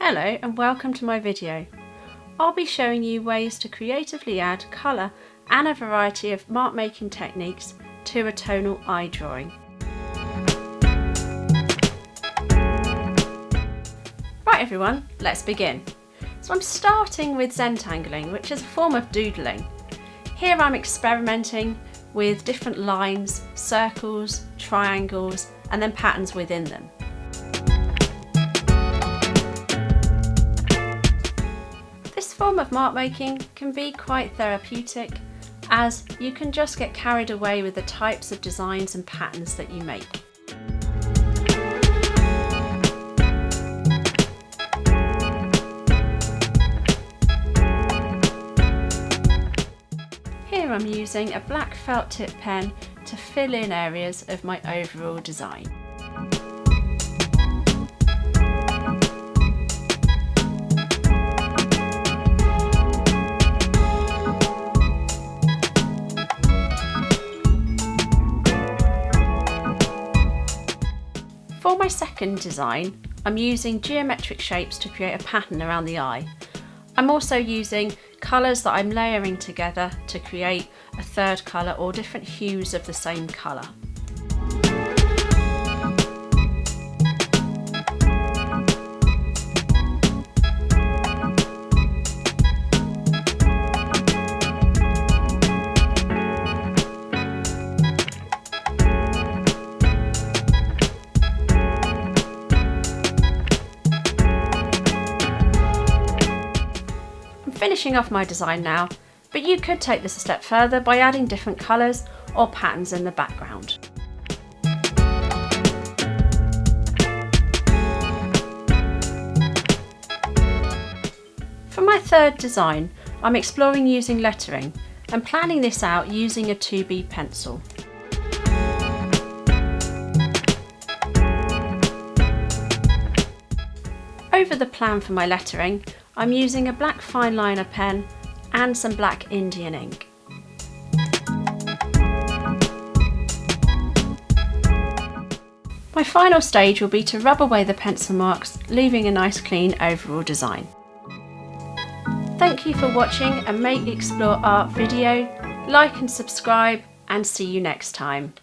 Hello and welcome to my video. I'll be showing you ways to creatively add colour and a variety of mark making techniques to a tonal eye drawing. Right everyone, let's begin. So I'm starting with Zentangling, which is a form of doodling. Here I'm experimenting with different lines, circles, triangles and then patterns within them. This form of mark making can be quite therapeutic, as you can just get carried away with the types of designs and patterns that you make. Here I'm using a black felt tip pen to fill in areas of my overall design. For my second design, I'm using geometric shapes to create a pattern around the eye. I'm also using colours that I'm layering together to create a third colour or different hues of the same colour. Finishing off my design now, but you could take this a step further by adding different colours or patterns in the background. For my third design, I'm exploring using lettering and planning this out using a 2B pencil. Over the plan for my lettering, I'm using a black fineliner pen and some black Indian ink. My final stage will be to rub away the pencil marks, leaving a nice clean overall design. Thank you for watching a Make Explore Art video. Like and subscribe, and see you next time.